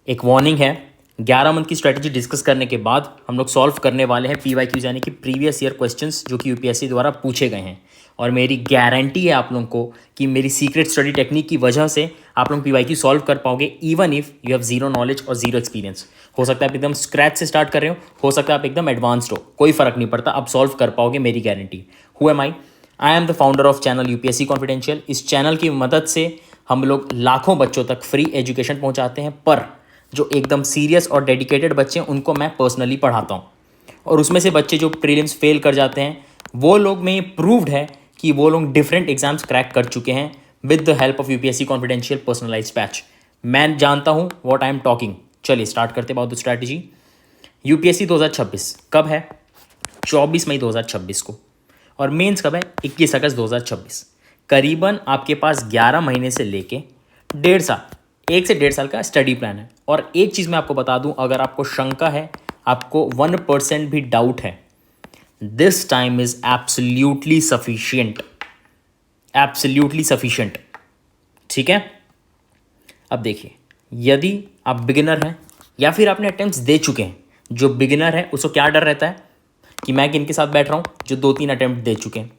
एक वार्निंग है, 11 मंथ की स्ट्रेटजी डिस्कस करने के बाद हम लोग सॉल्व करने वाले हैं PYQ यानी कि प्रीवियस ईयर क्वेश्चंस जो कि यूपीएससी द्वारा पूछे गए हैं। और मेरी गारंटी है आप लोगों को कि मेरी सीक्रेट स्टडी टेक्निक की वजह से आप लोग PYQ सॉल्व कर पाओगे even if you have zero knowledge और जीरो एक्सपीरियंस। हो सकता है आप एकदम स्क्रैच से स्टार्ट कर रहे हो सकता है आप एकदम एडवांस्ड हो, कोई फर्क नहीं पड़ता, आप सॉल्व कर पाओगे, मेरी guarantee. Who am I am the founder of channel UPSC confidential. इस चैनल की मदद से हम लोग लाखों बच्चों तक फ्री एजुकेशन पहुंचाते हैं, पर जो एकदम सीरियस और डेडिकेटेड बच्चे हैं उनको मैं पर्सनली पढ़ाता हूँ। और उसमें से बच्चे जो प्रीलिम्स फेल कर जाते हैं वो लोग में ये प्रूव्ड है कि वो लोग डिफरेंट एग्जाम्स क्रैक कर चुके हैं with the help of UPSC confidential personalised batch. मैं जानता हूँ व्हाट आई एम टॉकिंग। चलिए स्टार्ट करते अबाउट द स्ट्रैटेजी। यूपीएससी 2026 कब है? 24 मई 2026 को। और मेंस कब है? 21 अगस्त 2026। करीबन आपके पास 11 महीने से लेके 1 से 1.5 साल का स्टडी प्लान है। और एक चीज़ मैं आपको बता दूं, अगर आपको शंका है, आपको 1% भी डाउट है, this time is absolutely sufficient, absolutely sufficient. ठीक है, अब देखिए, यदि आप बिगिनर हैं या फिर आपने अटेम्प्ट्स दे चुके हैं, जो बिगिनर है उसको क्या डर रहता है कि मैं किन के साथ बैठ रहा हूँ, जो 2-3 अटेम्प्ट दे चुके हैं,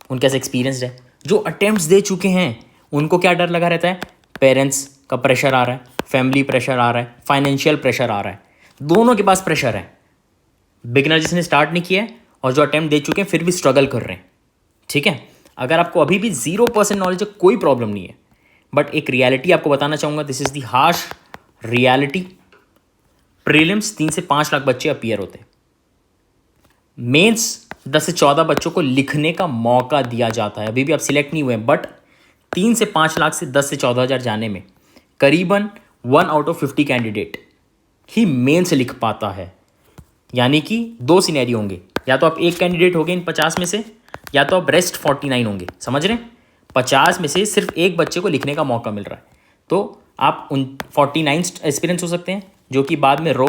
उनके ऐसे एक्सपीरियंस है। जो अटेम्प्ट्स दे चुके हैं उनको क्या डर लगा रहता है? पेरेंट्स का प्रेशर आ रहा है, फैमिली प्रेशर आ रहा है, फाइनेंशियल प्रेशर आ रहा है, दोनों के पास प्रेशर है। बिगिनर जिसने स्टार्ट नहीं किया है और जो अटेम्प्ट दे चुके हैं फिर भी स्ट्रगल कर रहे हैं। ठीक है, अगर आपको अभी भी 0% नॉलेज है कोई प्रॉब्लम नहीं है, बट एक रियलिटी आपको बताना चाहूँगा, this is the harsh reality. Prelims 3 से 5 लाख बच्चे अपीयर होते हैं, मेंस 10 से 14 बच्चों को लिखने का मौका दिया जाता है। अभी भी आप सिलेक्ट नहीं हुए हैं, बट 3 से 5 लाख से 10 से 14 हज़ार जाने में करीबन 1 आउट ऑफ 50 कैंडिडेट ही मेंस लिख पाता है। यानी कि 2 सिनेरियो होंगे, या तो आप एक कैंडिडेट होंगे इन 50 में से, या तो आप रेस्ट 49 होंगे। समझ रहे हैं? 50 में से सिर्फ एक बच्चे को लिखने का मौका मिल रहा है, तो आप उन 49 एक्सपीरियंस हो सकते हैं जो कि बाद में रो,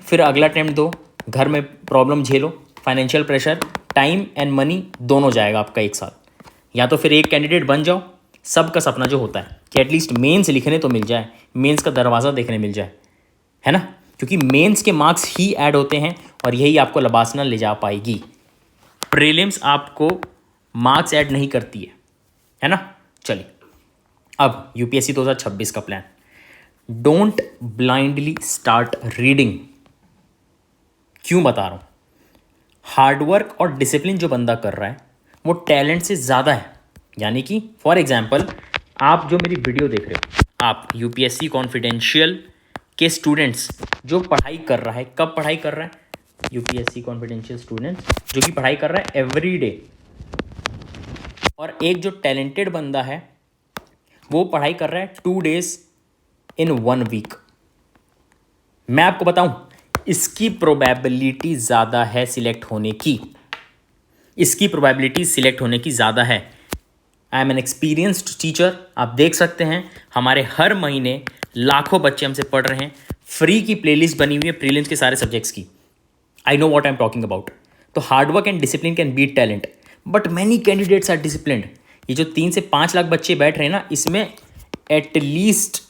फिर अगला अटेम्प्ट दो, घर में प्रॉब्लम झेलो, financial pressure, time and money दोनों जाएगा आपका एक साथ। या तो फिर एक कैंडिडेट बन जाओ, सबका सपना जो होता है कि एटलीस्ट मेंस लिखने तो मिल जाए, मेंस का दरवाज़ा देखने मिल जाए, है ना? क्योंकि मेंस के मार्क्स ही ऐड होते हैं और यही आपको लबासना ले जा पाएगी। प्रीलिम्स आपको मार्क्स ऐड नहीं करती है ना? चलिए, अब यूपीएससी 2026 का plan. Don't blindly start reading. क्यों बता रहा हूँ? हार्डवर्क और डिसिप्लिन जो बंदा कर रहा है वो टैलेंट से ज़्यादा है। यानी कि फॉर एग्जाम्पल, आप जो मेरी वीडियो देख रहे हो, आप यूपीएससी कॉन्फिडेंशियल के स्टूडेंट्स जो पढ़ाई कर रहा है, कब पढ़ाई कर रहा है? यूपीएससी कॉन्फिडेंशियल स्टूडेंट जो कि पढ़ाई कर रहा है एवरी डे। और एक जो टैलेंटेड बंदा है वो पढ़ाई कर रहा है 2 days इन 1 week। मैं आपको बताऊं, इसकी प्रोबेबिलिटी ज़्यादा है सिलेक्ट होने की, इसकी प्रोबेबिलिटी सिलेक्ट होने की ज़्यादा है। I am N experienced teacher. आप देख सकते हैं हमारे हर महीने लाखों बच्चे हमसे पढ़ रहे हैं। फ्री की प्लेलिस्ट बनी हुई है प्रीलिम्स के सारे सब्जेक्ट्स की। I know what I am talking about. तो hard work and discipline can beat talent, but many candidates are disciplined. ये जो 3 से 5 लाख बच्चे बैठ रहे हैं ना, इसमें at least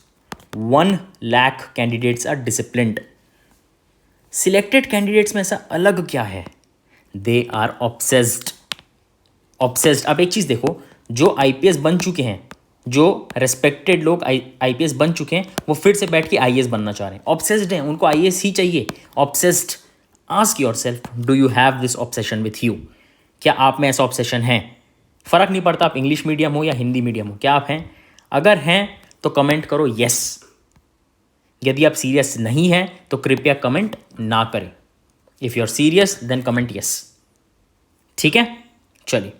1 lakh candidates are disciplined. Selected candidates में ऐसा अलग क्या है? They are obsessed, obsessed. अब एक चीज़ देखो, जो आईपीएस बन चुके हैं, जो रेस्पेक्टेड लोग आईपीएस बन चुके हैं, वो फिर से बैठ के आईएएस बनना चाह रहे हैं, ऑब्सेस्ड हैं, उनको आईएएस ही चाहिए, obsessed. Ask yourself, do you have this obsession with you? क्या आप में ऐसा ऑब्सेशन है? फ़र्क नहीं पड़ता आप इंग्लिश मीडियम हो या हिंदी मीडियम हो, क्या आप हैं? अगर हैं तो कमेंट करो यस। यदि आप सीरियस नहीं हैं तो कृपया कमेंट ना करें। If you are serious then comment yes. ठीक है, चलिए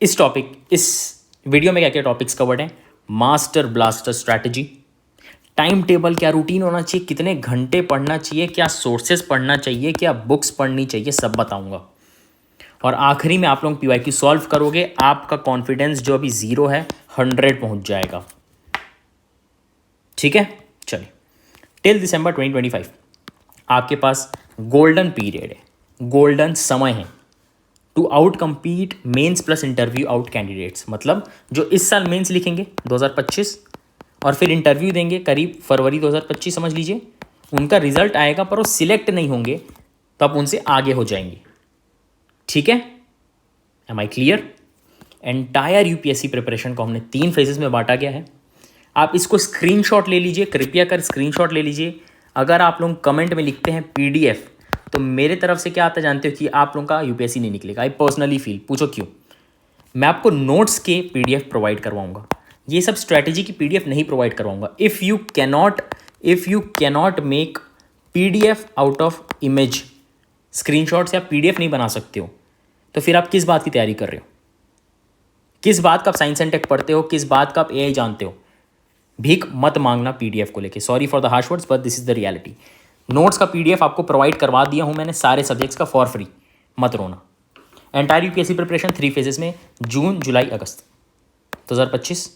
इस वीडियो में क्या क्या टॉपिक्स कवर्ड हैं? Master blaster strategy, time table, क्या रूटीन होना चाहिए, कितने घंटे पढ़ना चाहिए, क्या सोर्सेज पढ़ना चाहिए, क्या बुक्स पढ़नी चाहिए, सब बताऊंगा। और आखिरी में आप लोग पीवाईक्यू सॉल्व करोगे, आपका कॉन्फिडेंस जो अभी 0 है 100 पहुंच जाएगा। ठीक है, चलिए टिल दिसंबर 2025 आपके पास गोल्डन पीरियड है, गोल्डन समय है to outcompete mains plus interview out candidates. मतलब जो इस साल मेंस लिखेंगे 2025, और फिर इंटरव्यू देंगे करीब फरवरी 2025 समझ लीजिए, उनका रिजल्ट आएगा पर वो सिलेक्ट नहीं होंगे तो आप उनसे आगे हो जाएंगे। ठीक है, am I clear? Entire UPSC preparation को हमने 3 फेजेस में बांटा गया है। आप इसको स्क्रीनशॉट ले लीजिए, कृपया कर स्क्रीनशॉट ले लीजिए। अगर आप लोग कमेंट में लिखते हैं पीडीएफ तो मेरे तरफ से क्या आता है जानते हो कि आप लोगों का यूपीएससी नहीं निकलेगा। आई पर्सनली फील, पूछो क्यों? मैं आपको नोट्स के पीडीएफ प्रोवाइड करवाऊंगा, ये सब स्ट्रैटेजी की पीडीएफ नहीं प्रोवाइड करवाऊंगा। If you cannot make PDF out of image, screenshot से आप पीडीएफ नहीं बना सकते हो, तो फिर आप किस बात की तैयारी कर रहे हो? किस बात का आप साइंस एंड टेक पढ़ते हो? किस बात का आप एआई जानते हो? भीख मत मांगना पीडीएफ को लेके। Sorry for the harsh words but this is the reality. Notes का पीडीएफ आपको प्रोवाइड करवा दिया हूं मैंने सारे सब्जेक्ट्स का फॉर फ्री, मत रोना। एंटायर यूपीएससी प्रिपरेशन 3 फेजेस में, जून जुलाई अगस्त 2025,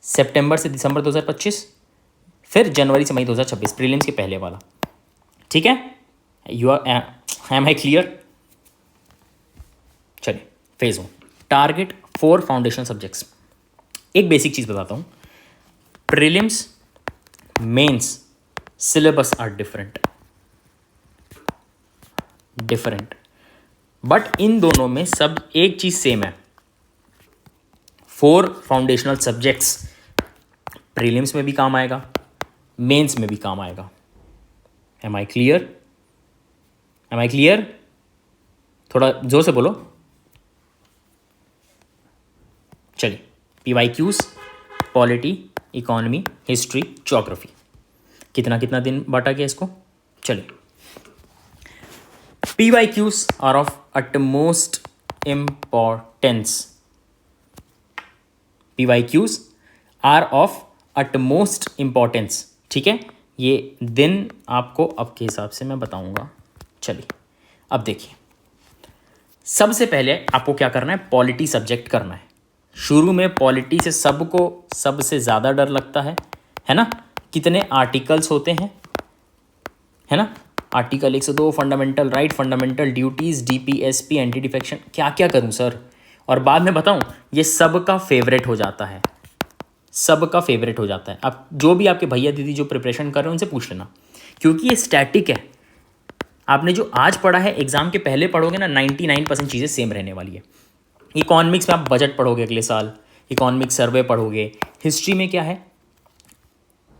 सितंबर से दिसंबर 2025, फिर जनवरी से मई 2026, प्रीलिम्स के पहले वाला। ठीक है, you are am I clear? चलिए फेज 1, टारगेट 4 फाउंडेशनल सब्जेक्ट्स। एक बेसिक चीज़ बताता हूँ, prelims mains syllabus are different but इन दोनों में सब एक चीज़ सेम है, 4 फाउंडेशनल सब्जेक्ट्स प्रीलिम्स में भी काम आएगा, मेंस में भी काम आएगा। Am I clear? Am I clear? थोड़ा जोर से बोलो। चलिए, PYQs, polity, economy, history, geography, कितना कितना दिन बांटा गया इसको? चलिए, PYQs are of utmost importance. PYQs are of utmost importance. ठीक है, ये दिन आपको अब के हिसाब से मैं बताऊंगा। चलिए, अब देखिए, सबसे पहले आपको क्या करना है, पॉलिटी सब्जेक्ट करना है। शुरू में पॉलिटी से सबको सबसे ज़्यादा डर लगता है ना? कितने आर्टिकल्स होते हैं, है ना? Article 102, fundamental right, fundamental duties, DPSP, anti defection, क्या क्या करूं सर? और बाद में बताऊं, ये सबका फेवरेट हो जाता है, सबका फेवरेट हो जाता है। अब जो भी आपके भैया दीदी जो प्रिपरेशन कर रहे हैं उनसे पूछ लेना, क्योंकि ये स्टैटिक है। आपने जो आज पढ़ा है एग्जाम के पहले पढ़ोगे ना, 99% चीज़ें सेम रहने वाली है। इकोनॉमिक्स में आप बजट पढ़ोगे अगले साल, इकोनॉमिक सर्वे पढ़ोगे। हिस्ट्री में क्या है,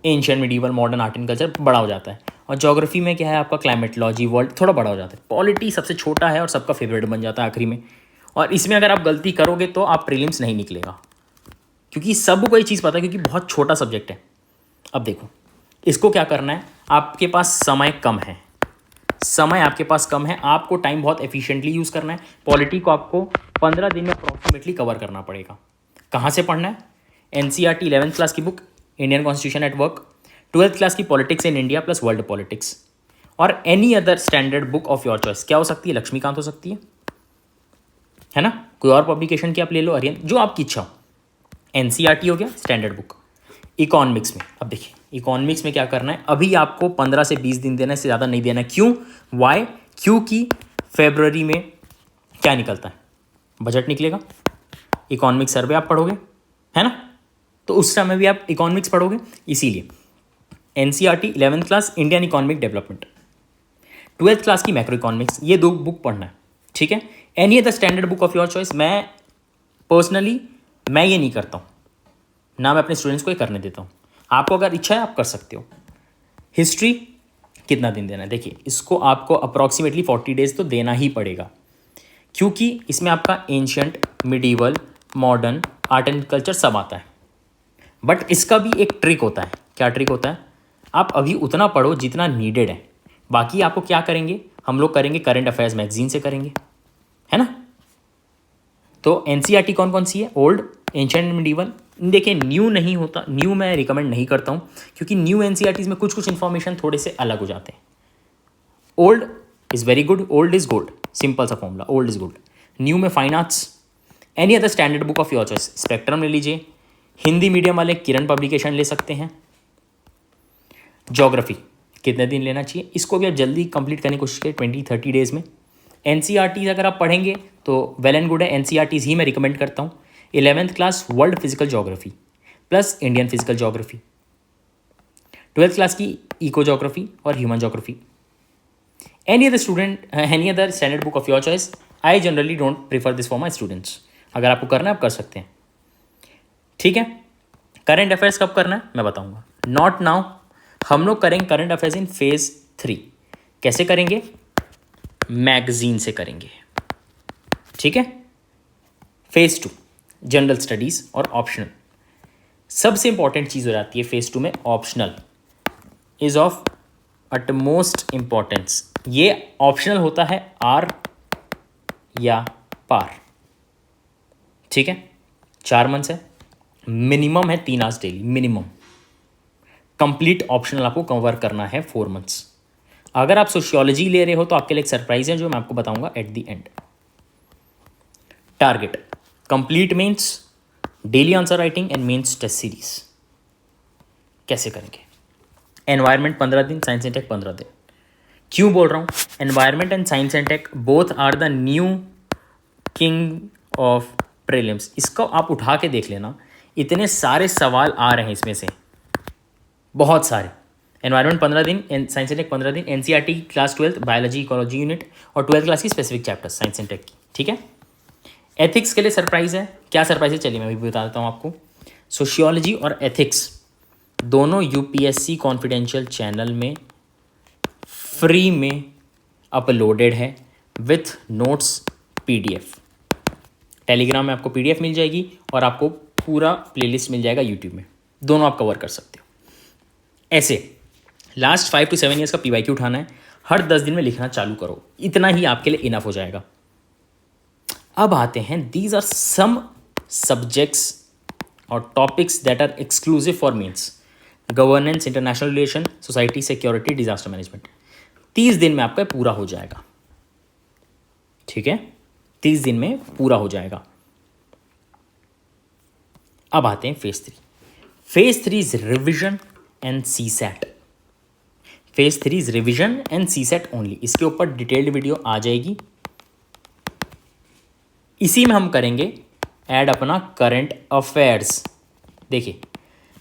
ancient, medieval, modern, art and culture बड़ा हो जाता है। और ज्योग्राफी में क्या है आपका, क्लाइमेटोलॉजी, वर्ल्ड, थोड़ा बड़ा हो जाता है। पॉलिटी सबसे छोटा है और सबका फेवरेट बन जाता है आखिरी में। और इसमें अगर आप गलती करोगे तो आप प्रीलिम्स नहीं निकलेगा, क्योंकि सबको ये चीज़ पता है, क्योंकि बहुत छोटा सब्जेक्ट है। अब देखो, इसको क्या करना है, आपके पास समय कम है, समय आपके पास कम है, आपको टाइम बहुत एफिशिएंटली यूज़ करना है। पॉलिटी को आपको 15 दिन में अप्रॉक्सीमेटली कवर करना पड़ेगा। कहाँ से पढ़ना है? NCERT 11th क्लास की book, Indian constitution at work, 12th class की politics in India plus world politics, और any other standard book of your choice. क्या हो सकती है? लक्ष्मीकांत हो सकती है ना? कोई और पब्लिकेशन की आप ले लो, आर्यन, जो आपकी इच्छा हो। NCERT हो गया स्टैंडर्ड बुक। इकोनॉमिक्स में, अब देखिए इकोनॉमिक्स में क्या करना है, अभी आपको 15 से 20 दिन देना है, इससे ज़्यादा नहीं देना। क्यों? वाई? क्योंकि फरवरी में क्या निकलता है, बजट निकलेगा, इकोनॉमिक सर्वे आप पढ़ोगे, है ना? तो उस समय भी आप इकोनॉमिक्स पढ़ोगे। इसीलिए NCERT 11th class Indian economic development, 12th class की मैक्रो इकोनॉमिक्स, ये 2 बुक पढ़ना है। ठीक है, any other standard book of your choice. मैं पर्सनली ये नहीं करता हूँ ना, मैं अपने स्टूडेंट्स को ही करने देता हूँ। आपको अगर इच्छा है आप कर सकते हो। हिस्ट्री कितना दिन देना है, देखिए इसको आपको अप्रॉक्सीमेटली 40 डेज तो देना ही पड़ेगा, क्योंकि इसमें आपका ancient, medieval, modern, art and culture सब आता है। बट इसका भी एक ट्रिक होता है। क्या ट्रिक होता है? आप अभी उतना पढ़ो जितना नीडेड है, बाकी आपको क्या करेंगे, हम लोग करेंगे करंट अफेयर्स मैगजीन से करेंगे, है ना? तो NCERT कौन कौन सी है? Old, ancient, medieval. देखिए न्यू नहीं होता, न्यू मैं रिकमेंड नहीं करता हूँ, क्योंकि न्यू NCERTs में कुछ कुछ इन्फॉर्मेशन थोड़े से अलग हो जाते हैं। Old is very good, old is gold, simple सा formula, old is gold. New में fine arts, any other standard book of your choice, spectrum ले लीजिए, हिंदी मीडियम वाले किरण पब्लिकेशन ले सकते हैं। ज्योग्राफी कितने दिन लेना चाहिए, इसको भी आप जल्दी कंप्लीट करने की कोशिश करें, 20-30 डेज़ में। NCERT अगर आप पढ़ेंगे तो वेल एंड गुड है, NCERTs ही मैं रिकमेंड करता हूँ। 11th class world physical geography, plus Indian physical geography, 12th class की इको ज्योग्राफी और human geography. Any other standard book of your choice. I generally don't prefer this for my students. अगर आपको करना है आप कर सकते हैं, ठीक है। करंट अफेयर्स कब करना है मैं बताऊंगा, नॉट नाउ। हम लोग करेंगे करंट अफेयर्स इन फेज 3। कैसे करेंगे? मैगजीन से करेंगे, ठीक है। फेज 2 जनरल स्टडीज और ऑप्शनल। सबसे इंपॉर्टेंट चीज़ हो जाती है फेज 2 में, optional is of utmost importance. ये ऑप्शनल होता है आर या पार, ठीक है। 4 मंथ्स है, मिनिमम है 3 hours daily minimum. Complete optional आपको कवर करना है 4 मंथ्स। अगर आप सोशियोलॉजी ले रहे हो तो आपके लिए एक सरप्राइज है जो मैं आपको बताऊंगा at the end. Target complete means daily answer writing and means test series. कैसे करेंगे? एनवायरमेंट 15 दिन, साइंस एंड टेक 15 दिन। क्यों बोल रहा हूँ? Environment and science and tech both are the new king of prelims. इसको आप उठा के देख लेना, इतने सारे सवाल आ रहे हैं इसमें से, बहुत सारे। एनवायरमेंट 15 दिन, साइंस एंड टेक 15 दिन, NCERT class 12 biology ecology unit और 12th क्लास की specific chapters science and tech की, ठीक है। एथिक्स के लिए सरप्राइज है। क्या सरप्राइज है चलिए मैं भी बता देता हूँ आपको। सोशियोलॉजी और एथिक्स दोनों यूपीएससी कॉन्फिडेंशियल चैनल में फ्री में अपलोडेड है विथ नोट्स पीडीएफ। टेलीग्राम में आपको पीडीएफ मिल जाएगी और आपको पूरा प्लेलिस्ट मिल जाएगा यूट्यूब में, दोनों आप कवर कर सकते हो। ऐसे लास्ट 5 to 7 ईयर्स का पीवाईक्यू उठाना है, हर 10 दिन में लिखना चालू करो, इतना ही आपके लिए इनफ हो जाएगा। अब आते हैं, दीज आर सम सब्जेक्ट्स और topics that are exclusive for mains. Governance, international relation, society, security, disaster management. 30 दिन में आपका पूरा हो जाएगा, ठीक है। 30 दिन में पूरा हो जाएगा। अब आते हैं phase 3। Phase 3 is revision and CSAT. Phase 3 is revision and CSAT only. इसके ऊपर डिटेल्ड वीडियो आ जाएगी। इसी में हम करेंगे ऐड अपना करंट अफेयर्स। देखिए,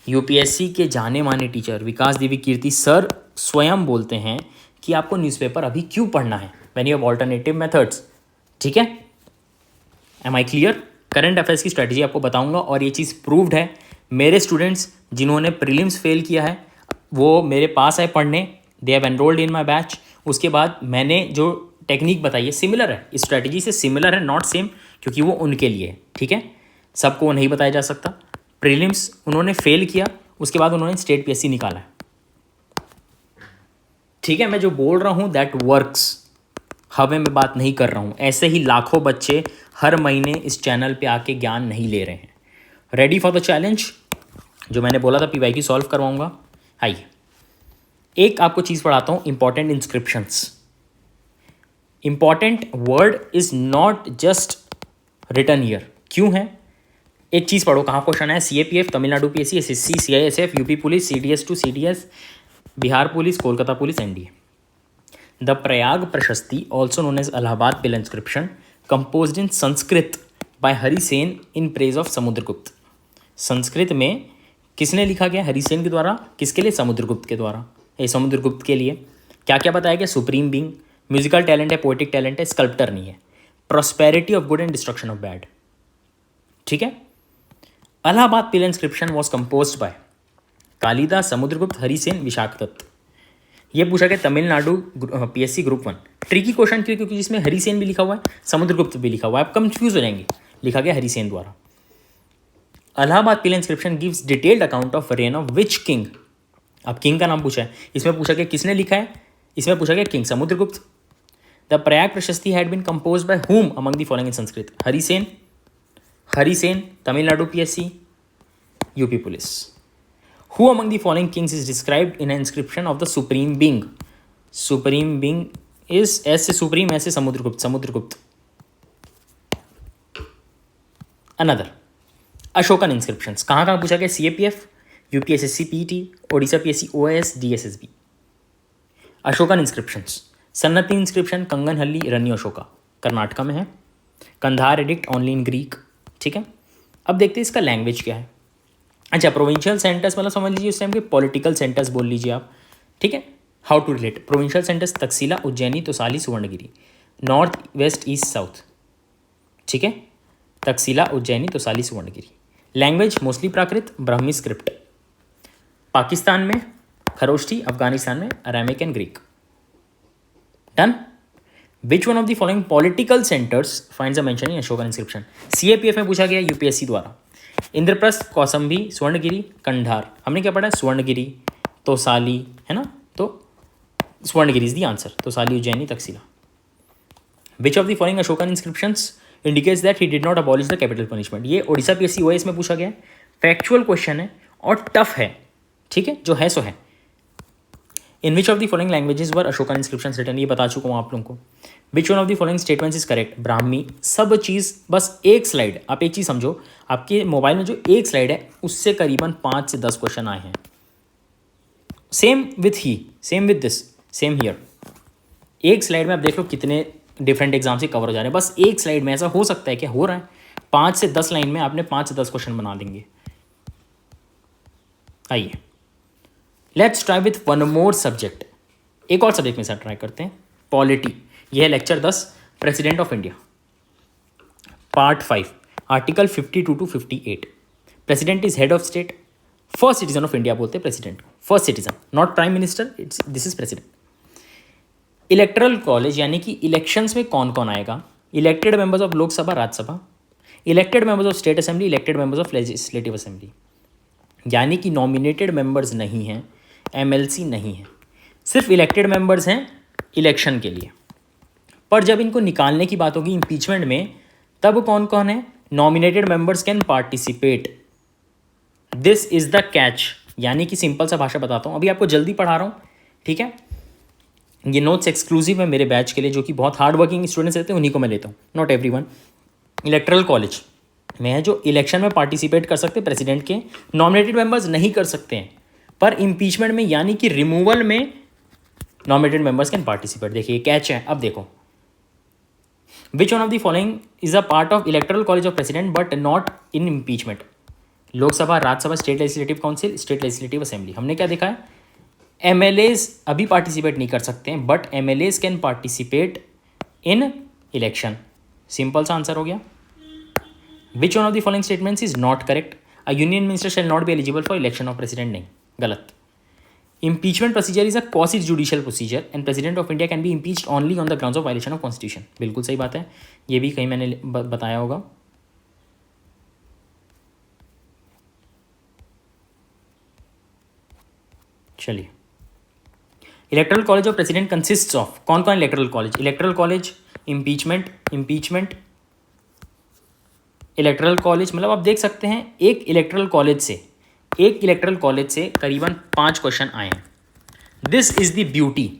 यूपीएससी के जाने माने टीचर विकास देवी कीर्ति सर स्वयं बोलते हैं कि आपको न्यूज़पेपर अभी क्यों पढ़ना है, when you have alternative methods, ठीक है। Am I clear? Current affairs की स्ट्रेटजी आपको बताऊंगा और ये चीज़ प्रूव्ड है। मेरे स्टूडेंट्स जिन्होंने प्रीलिम्स फेल किया है वो मेरे पास आए पढ़ने, they have enrolled in my batch. उसके बाद मैंने जो टेक्निक बताई है सिमिलर है, इस स्ट्रेटजी से सिमिलर है, नॉट सेम, क्योंकि वो उनके लिए है, ठीक है। सबको नहीं बताया जा सकता। प्रीलिम्स उन्होंने फेल किया, उसके बाद उन्होंने स्टेट पीएससी निकाला है, ठीक है। मैं जो बोल रहा हूँ दैट वर्क्स, हवे में बात नहीं कर रहा हूँ। ऐसे ही लाखों बच्चे हर महीने इस चैनल पे आके ज्ञान नहीं ले रहे हैं। Ready for the challenge? जो मैंने बोला था पीवाईक्यू सॉल्व करवाऊंगा। आइए, एक आपको चीज़ पढ़ाता हूँ, important inscriptions. Important word is not just written year. क्यों है? एक चीज़ पढ़ो, कहाँ क्वेश्चन है? CAPF, Tamil Nadu PSC, SSC, CISF, UP police, CDS two CDS, Bihar police, Kolkata police, NDA. The Prayag Prashasti, also known as Allahabad pillar inscription, composed in Sanskrit by Harisena in praise of Samudragupta. Sanskrit में किसने लिखा गया? हरिसेन के द्वारा। किसके लिए? समुद्रगुप्त के द्वारा। ये समुद्रगुप्त के लिए क्या क्या बताया गया? सुप्रीम बीइंग, म्यूजिकल टैलेंट है, पोएटिक टैलेंट है, स्कल्प्टर नहीं है, prosperity of good and destruction of bad, ठीक है। Allahabad pillar inscription was composed by Kalidasa, Samudragupta, Harisena, Vishakhadatta. ये पूछा गया Tamil Nadu PSC group 1। Tricky question क्यों? क्योंकि जिसमें हरिसेन भी लिखा हुआ है, समुद्रगुप्त भी लिखा हुआ है, आप कंफ्यूज हो जाएंगे। लिखा गया हरिसेन द्वारा। Allahabad pillar inscription gives detailed account of reign of which king. अब किंग का नाम पूछा है, इसमें पूछा गया किसने लिखा है, इसमें पूछा गया king Samudragupta. The Prayag Prashasti had been composed by whom among the following in Sanskrit? Harisena. Harisena, Tamil Nadu PSC, UP police. Who among the following kings is described in an inscription of the supreme being? Supreme being is ऐसे supreme, ऐसे Samudragupta, Samudragupta. Another Ashokan inscriptions कहाँ कहाँ पूछा गया? CAPF, UPSSC PT, Odisha PSC, OAS, DSSB. Ashokan inscriptions. Sannati inscription, Kanaganahalli, रनी अशोका, कर्नाटका में है। Kandahar edict only in Greek, ठीक है। अब देखते हैं इसका लैंग्वेज क्या है। अच्छा, प्रोविंशियल सेंटर्स मतलब समझ लीजिए उस टाइम के पॉलिटिकल सेंटर्स बोल लीजिए आप, ठीक है। How to relate provincial centres: Takshashila, Ujjaini, Tosali, Suvarnagiri. North, west, east, south, ठीक है। Takshashila, Ujjaini, Tosali, Suvarnagiri. Language mostly Prakrit, Brahmi script. Pakistan में खरोष्ठी, अफगानिस्तान में Aramaic and Greek. Done. Which one of the following political centres finds a mention in Ashokan inscription? CAPF में पूछा गया, यूपीएससी द्वारा। इंद्रप्रस्थ, कौसंबी, स्वर्णगिरी, कंधार। हमने क्या पढ़ा? स्वर्णगिरी, तोसाली, है ना, तो Suvarnagiri is the answer. Tosali, Ujjaini, Takshashila. Which of the following Ashokan inscriptions indicates that he did not abolish the capital punishment? ये ओडिशा पीएससी ओएस में पूछा गया है, फैक्चुअल क्वेश्चन है और टफ है, ठीक है, जो है सो है। In which of the following languages were Ashokan inscriptions written? ये बता चुका हूँ आप लोगों को। Which one of the following statements is correct? Brahmi. सब चीज़, बस एक स्लाइड, आप एक चीज़ समझो, आपके मोबाइल में जो एक स्लाइड है उससे करीबन 5 से 10 क्वेश्चन आए हैं। Same with this, same here. एक स्लाइड में आप देख लो कितने डिफरेंट एग्जाम से कवर हो जा रहे हैं। बस एक स्लाइड में ऐसा हो सकता है कि हो रहा है 5 से 10 लाइन में आपने 5 से 10 क्वेश्चन बना देंगे। आइए, let's try with one more subject. एक और सब्जेक्ट में साथ ट्राई करते हैं, पॉलिटी। यह है lecture 10, president of India, part 5, article 52 to 58। President is head of state, first citizen of India बोलते हैं प्रेसिडेंट को, first citizen, not prime minister, this is president. Electoral college यानी कि इलेक्शंस में कौन कौन आएगा? Elected members of Lok Sabha, Rajya Sabha, elected members of state assembly, elected members of legislative assembly. यानी कि नॉमिनेटेड मेंबर्स नहीं हैं, एमएलसी नहीं है, सिर्फ इलेक्टेड मेंबर्स हैं इलेक्शन के लिए। पर जब इनको निकालने की बात होगी इम्पीचमेंट में, तब कौन कौन है? Nominated members can participate, this is the catch. यानी कि सिंपल सा भाषा बताता हूँ, अभी आपको जल्दी पढ़ा रहा हूँ, ठीक है। ये नोट्स एक्सक्लूसिव है मेरे बैच के लिए, जो कि बहुत हार्ड वर्किंग स्टूडेंट्स रहते हैं उन्हीं को मैं लेता हूँ, नॉट एवरीवन। इलेक्टरल कॉलेज में है जो इलेक्शन में पार्टिसिपेट कर सकते हैं प्रेसिडेंट के, नॉमिनेटेड मेंबर्स नहीं कर सकते हैं, पर इम्पीचमेंट में यानी कि रिमूवल में नॉमिनेटेड मेंबर्स कैन पार्टिसिपेट। देखिए कैच है, अब देखो, विच one of the following is a part of electoral college of president but not in impeachment? Lok Sabha, Rajya Sabha, state legislative council, state legislative assembly. हमने क्या देखा है? एमएलएज अभी पार्टिसिपेट नहीं कर सकते हैं, but MLAs can participate in election. Simple सा आंसर हो गया। विच one of the following statements is not correct? A union minister shall not be eligible for election of president, नहीं, गलत। Impeachment procedure is a quasi-judicial procedure and President of India can be impeached only on the grounds of violation of Constitution। बिल्कुल सही बात है, ये भी कहीं मैंने बताया होगा। चलिए, electoral college of president consists of, कौन कौन electoral college? Electoral college, impeachment, electoral college, मतलब आप देख सकते हैं एक इलेक्टरल कॉलेज से करीबन 5 क्वेश्चन आए हैं। This is the beauty.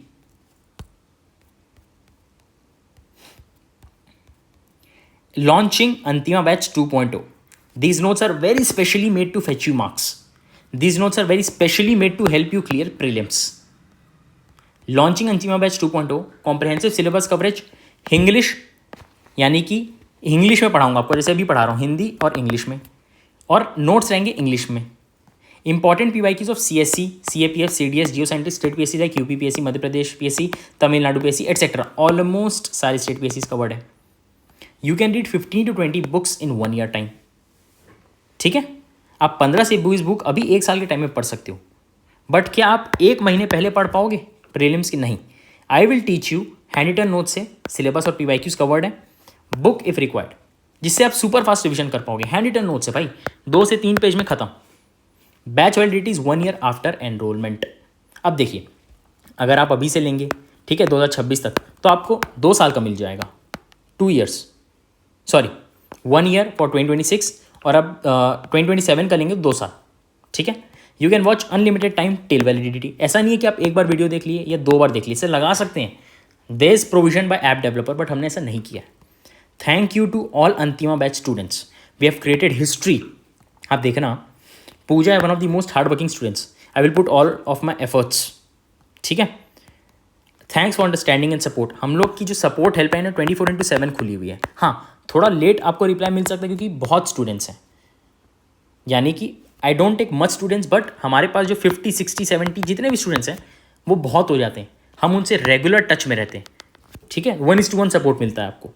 Launching Antima batch 2.0। These notes are very specially made to fetch you marks. These notes are very specially made to help you clear prelims. Launching Antima batch 2.0, comprehensive syllabus coverage, English, यानी कि English में पढ़ाऊंगा आपको, जैसे अभी पढ़ा रहा हूँ, हिंदी और इंग्लिश में, और नोट्स रहेंगे इंग्लिश में। Important PYQs of CSC, CAPF, CDS, Jio scientist, state PSC like UP PSC, Madhya Pradesh PSC, Tamil Nadu PSC etcetera, almost सारे स्टेट पीएससी कवर्ड है। You can read 15 to 20 books in 1 year time, ठीक है। आप 15 से 20 बुक अभी 1 साल के टाइम में पढ़ सकते हो, बट क्या आप 1 महीने पहले पढ़ पाओगे प्रीलिम्स की? नहीं। I will teach you handwritten note से, सिलेबस और पीवाईक्यूज कवर्ड है, बुक इफ रिक्वायर्ड, जिससे आप सुपर फास्ट रिविजन कर पाओगे। हैंड रिटन नोट से भाई 2 से 3 पेज में खत्म। Batch validity is 1 year after enrolment. अब देखिए, अगर आप अभी से लेंगे, ठीक है, 2026 तक, तो आपको 2 साल का मिल जाएगा, 2 years, सॉरी 1 year फॉर 2026, और अब 2027 का लेंगे 2 साल, ठीक है। You can watch unlimited time till validity. ऐसा नहीं है कि आप एक बार वीडियो देख लिए या 2 बार देख लिए, इसे लगा सकते हैं, there is provision by app developer, but हमने ऐसा नहीं किया। Thank you to all Antima batch students, we have created history. आप देखना, पूजा है one of the most hard working students, I will put all of my efforts, ठीक है। Thanks for understanding and support. हम लोग की जो सपोर्ट हेल्पलाइन है 24/7 खुली हुई है। हाँ, थोड़ा लेट आपको रिप्लाई मिल सकता है क्योंकि बहुत स्टूडेंट्स हैं, यानी कि I don't take much students, but हमारे पास जो 50 60 70 जितने भी स्टूडेंट्स हैं वो बहुत हो जाते हैं, हम उनसे रेगुलर टच में रहते हैं, ठीक है। 1:1 सपोर्ट मिलता है आपको,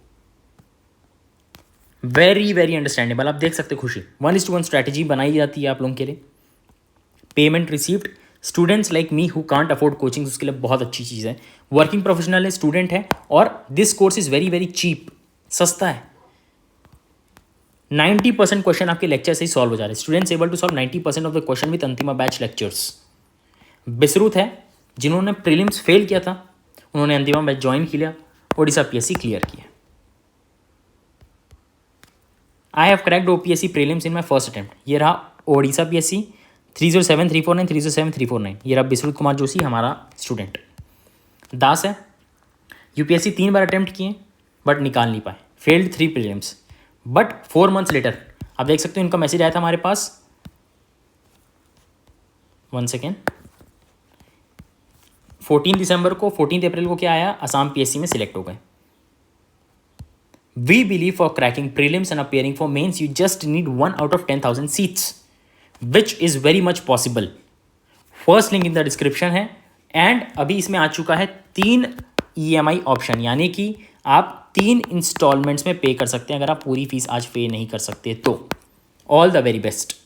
वेरी वेरी अंडरस्टैंडेबल। आप देख सकते खुशी, 1:1 स्ट्रैटेजी बनाई जाती है आप लोगों के लिए। Payment received, students like me who can't afford coaching, उसके लिए बहुत अच्छी चीज़ है। वर्किंग प्रोफेशनल है, स्टूडेंट है, और this course is very very cheap, सस्ता है। 90% क्वेश्चन आपके लेक्चर से ही सॉल्व हो जा रहे हैं। Students able to solve 90% of the question with Antima batch lectures. बिसरूत है, जिन्होंने प्रीलिम्स फेल किया था उन्होंने अंतिमा बैच ज्वाइन किया, ओडिशा पीएससी क्लियर किया। I have cracked OPSC prelims in my first attempt. ये रहा ओडिशा पीएससी 307349, 307349। ये रहा बिसरूत कुमार जोशी, हमारा स्टूडेंट। दास है, यूपीएससी 3 बार अटेम्प्ट किए बट निकाल नहीं पाए, failed 3 prelims, but 4 months later आप देख सकते हो इनका मैसेज आया था हमारे पास, 1 सेकेंड, 14 दिसंबर को, 14 अप्रैल को क्या आया, असम पीएससी में सिलेक्ट हो गए। We believe for cracking prelims and appearing for mains you just need 1 out of 10,000 seats, which is very much possible. First link in the description है। एंड अभी इसमें आ चुका है 3 EMI ऑप्शन, यानी कि आप 3 इंस्टॉलमेंट्स में पे कर सकते हैं अगर आप पूरी फीस आज पे नहीं कर सकते तो। All the very best.